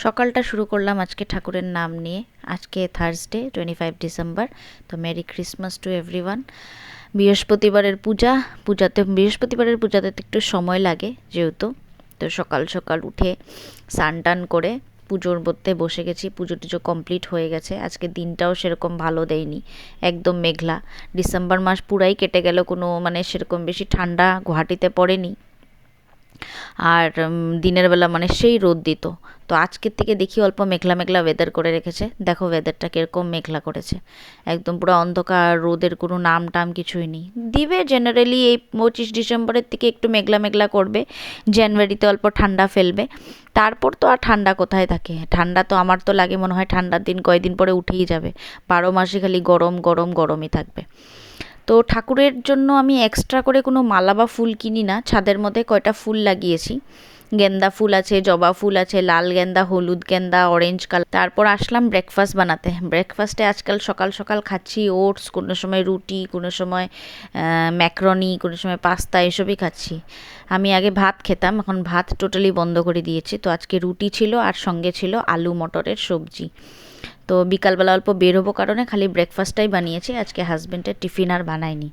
সকালটা শুরু করলাম আজকে ঠাকুরের নাম নিয়ে। আজকে থার্সডে 25 ডিসেম্বর। তো মেরি ক্রিসমাস টু এভরিওয়ান। বৃহস্পতিবারের পূজাতে তো একটু সময় লাগে যেহেতু, তো সকাল সকাল উঠে স্নান টান করে পুজোর মধ্যে বসে গেছি। পুজো টুজো কমপ্লিট হয়ে গেছে। আজকে দিনটাও সেরকম ভালো দেয়নি, একদম মেঘলা। ডিসেম্বর মাস পুরাই কেটে গেল, কোনো সেরকম বেশি ঠান্ডা গুয়াহাটিতে পড়েনি। আর দিনের বেলা সেই রোদ দিত। তো আজকের থেকে দেখি অল্প মেঘলা মেঘলা ওয়েদার করে রেখেছে। দেখো ওয়েদারটা কীরকম মেঘলা করেছে, একদম পুরো অন্ধকার, রোদের কোনো নাম টাম কিছুই নেই। দিবে জেনারেলি এই 25 ডিসেম্বরের থেকে একটু মেঘলা মেঘলা করবে, জানুয়ারিতে অল্প ঠান্ডা ফেলবে। তারপর তো আর ঠান্ডা কোথায় থাকে? ঠান্ডা তো আমার তো লাগে মনে হয় ঠান্ডার দিন কয়দিন পরে উঠেই যাবে। 12 মাসই খালি গরম গরম গরমই থাকবে। তো ঠাকুরের জন্য আমি এক্সট্রা করে কোনো মালা বা ফুল কিনি না। ছাদের মধ্যে কয়টা ফুল লাগিয়েছি, গেন্দা ফুল আছে, জবা ফুল আছে, লাল গেন্দা, হলুদ গেন্দা, অরেঞ্জ কালার। তারপর আসলাম ব্রেকফাস্ট বানাতে। ব্রেকফাস্টে আজকাল সকাল সকাল খাচ্ছি ওটস, কোনো সময় রুটি, কোনো সময় ম্যাক্রনি, কোনো সময় পাস্তা, এসবই খাচ্ছি। আমি আগে ভাত খেতাম, এখন ভাত টোটালি বন্ধ করে দিয়েছি। তো আজকে রুটি ছিল আর সঙ্গে ছিল আলু মটরের সবজি। তো বিকালবেলা অল্প বের হবো কারণে খালি ব্রেকফাস্টটাই বানিয়েছি, আজকে হাজব্যান্ডের টিফিন আর বানাইনি।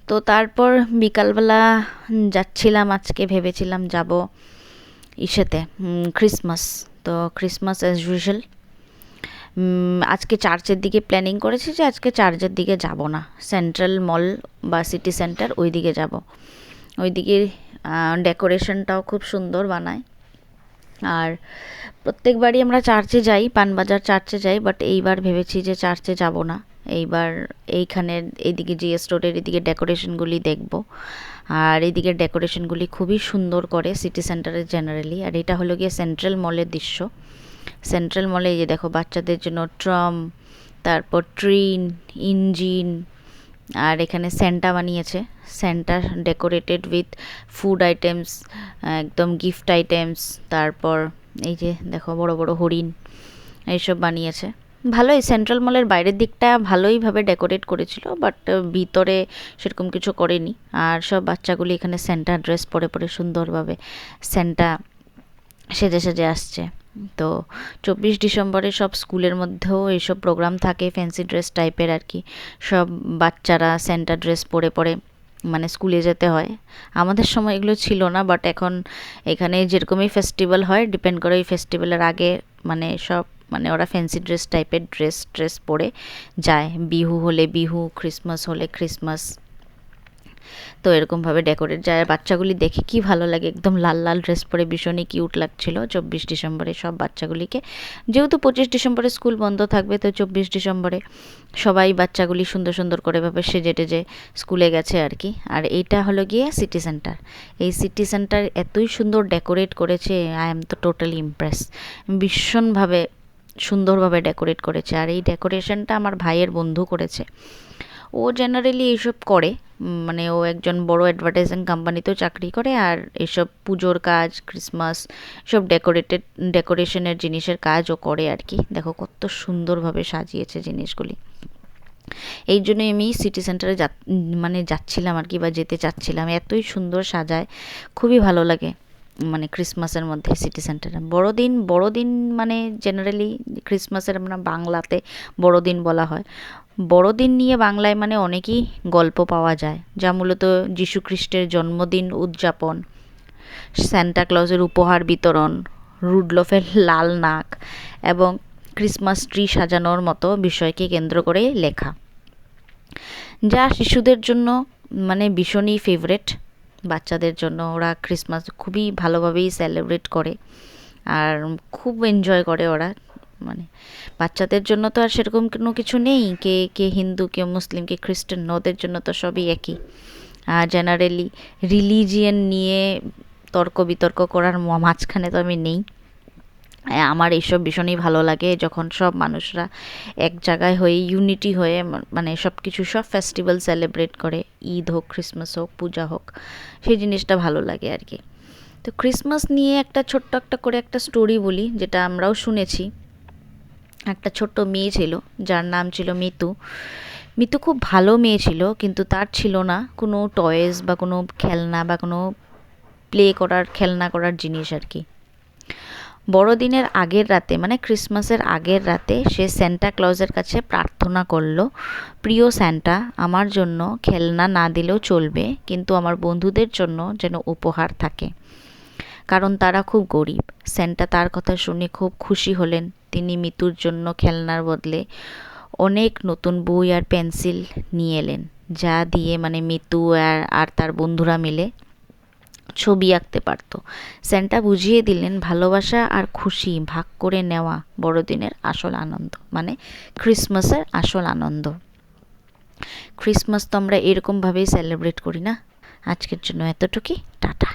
তো তারপর বিকালবেলা যাচ্ছিলাম, আজকে ভেবেছিলাম যাব ইসেতে ক্রিসমাস। তো ক্রিসমাস অ্যাজ ইউজুয়াল আজকে চার্চের দিকে প্ল্যানিং করেছি যে আজকে চার্চের দিকে যাব না, সেন্ট্রাল মল বা সিটি সেন্টার ওই দিকে যাব। ওই দিকে ডেকোরেশনটাও খুব সুন্দর বানায়। আর প্রত্যেকবারই আমরা চার্চে যাই, পানবাজার চার্চে যাই, বাট এইবার ভেবেছি যে চার্চে যাব না। এইবার এইখানের এইদিকে জিএস রোডের এদিকে ডেকোরেশনগুলি দেখব। আর এইদিকের ডেকোরেশনগুলি খুবই সুন্দর করে সিটি সেন্টারে জেনারেলি। আর এটা হলো গিয়ে সেন্ট্রাল মলের দৃশ্য। সেন্ট্রাল মলে এই যে দেখো বাচ্চাদের জন্য ট্রাম, তারপর ট্রেন, ইঞ্জিন, আর এখানে স্যান্টা বানিয়েছে। Santa decorated with food items, একদম গিফট আইটেমস। তারপর এই যে দেখো বড় বড় হরিণ, এইসব বানিয়েছে। ভালোই, সেন্ট্রাল মলের বাইরের দিকটা ভালোইভাবে ডেকোরেট করেছিল, বাট ভিতরে সেরকম কিছু করেনি। আর সব বাচ্চাগুলি এখানে স্যান্টা ড্রেস পরে পরে সুন্দরভাবে স্যান্টা সেজে সেজে আসছে। তো 24 ডিসেম্বরে সব স্কুলের মধ্যেও এইসব প্রোগ্রাম থাকে, ফ্যান্সি ড্রেস টাইপের আর কি। সব বাচ্চারা স্যান্টা ড্রেস পরে পরে স্কুলে যেতে হয়। আমাদের সময় এগুলো ছিল না, বাট এখন এখানে যেরকমই ফেস্টিভ্যাল হয় ডিপেন্ড করে ওই ফেস্টিভ্যালের আগে সব ওরা ফ্যান্সি ড্রেস টাইপের ড্রেস পরে যায়। বিহু হলে বিহু, ক্রিসমাস হলে ক্রিসমাস। তো এরকমভাবে ডেকোরেট যায়। আর বাচ্চাগুলি দেখে কি ভালো লাগে, একদম লাল লাল ড্রেস পরে ভীষণই কিউট লাগছিল 24 ডিসেম্বরে সব বাচ্চাগুলিকে। যেহেতু 25 ডিসেম্বরে স্কুল বন্ধ থাকবে, তো 24 ডিসেম্বরে সবাই বাচ্চাগুলি সুন্দর সুন্দর করে ভাবে সেজে টেজে স্কুলে গেছে আর কি। আর এইটা হলো গিয়ে সিটি সেন্টার। এই সিটি সেন্টার এতই সুন্দর ডেকোরেট করেছে, আই এম তো টোটালি ইমপ্রেস। ভীষণভাবে সুন্দরভাবে ডেকোরেট করেছে। আর এই ডেকোরেশনটা আমার ভাইয়ের বন্ধু করেছে। ও জেনারেলি এইসব করে, ও একজন বড় অ্যাডভার্টাইজিং কোম্পানিতেও চাকরি করে। আর এইসব পুজোর কাজ, ক্রিসমাস, সব ডেকোরেশনের জিনিসের কাজ ও করে আর কি। দেখো কত সুন্দরভাবে সাজিয়েছে জিনিসগুলি। এই জন্যই আমি সিটি সেন্টারে যাচ্ছিলাম আর কি, বা যেতে চাচ্ছিলাম। এতই সুন্দর সাজায়, খুবই ভালো লাগে ক্রিসমাসের মধ্যে সিটি সেন্টারে। বড়দিন জেনারেলি ক্রিসমাসের আমরা বাংলাতে বড়দিন বলা হয়। বড়দিন নিয়ে বাংলায় অনেকই গল্প পাওয়া যায়, যা মূলত যীশু খ্রিস্টের জন্মদিন উদযাপন, সান্টা ক্লজের উপহার বিতরণ, রুডলফের লাল নাক এবং ক্রিসমাস ট্রি সাজানোর মতো বিষয়কে কেন্দ্র করে লেখা, যা শিশুদের জন্য ভীষণই ফেভারেট। বাচ্চাদের জন্য ওরা ক্রিসমাস খুবই ভালোভাবেই সেলিব্রেট করে আর খুব এনজয় করে ওরা। বাচ্চাদের জন্য তো আর সেরকম কোনো কিছু নেই, কে কে হিন্দু, কে মুসলিম, কে খ্রিস্টান, ওদের জন্য তো সবই একই। আর জেনারেলি রিলিজিয়ান নিয়ে তর্ক বিতর্ক করার মাঝখানে তো আমি নেই। আমার এইসব ভীষণই ভালো লাগে যখন সব মানুষরা এক জায়গায় হয়ে ইউনিটি হয়ে সব কিছু, সব ফেস্টিভ্যাল সেলিব্রেট করে। ঈদ হোক, ক্রিসমাস হোক, পূজা হোক, সেই জিনিসটা ভালো লাগে আর কি। তো ক্রিসমাস নিয়ে ছোট্ট একটা স্টোরি বলি, যেটা আমরাও শুনেছি। একটা ছোট্ট মেয়ে ছিল যার নাম ছিল মিতু। মিতু খুব ভালো মেয়ে ছিল, কিন্তু তার ছিল না কোনো টয়েস বা কোনো খেলনা বা কোনো খেলনা করার জিনিস আর কি। বড়দিনের আগের রাতে মানে ক্রিসমাসের আগের রাতে সে স্যান্টা ক্লজের কাছে প্রার্থনা করলো, প্রিয় স্যান্টা, আমার জন্য খেলনা না দিলেও চলবে, কিন্তু আমার বন্ধুদের জন্য যেন উপহার থাকে, কারণ তারা খুব গরিব। স্যান্টা তার কথা শুনে খুব খুশি হলেন। তিনি মিতুর জন্য খেলনার বদলে অনেক নতুন বই আর পেন্সিল নিয়ে এলেন, যা দিয়ে মানে মিতু আর তার বন্ধুরা মিলে ছবি আঁকতে পারত। স্যান্টা বুঝিয়ে দিলেন ভালোবাসা আর খুশি ভাগ করে নেওয়া বড়দিনের আসল আনন্দ, মানে ক্রিসমাসের আসল আনন্দ। ক্রিসমাস তো আমরা এরকমভাবেই সেলিব্রেট করি না। আজকের জন্য এতটুকুই, টাটা।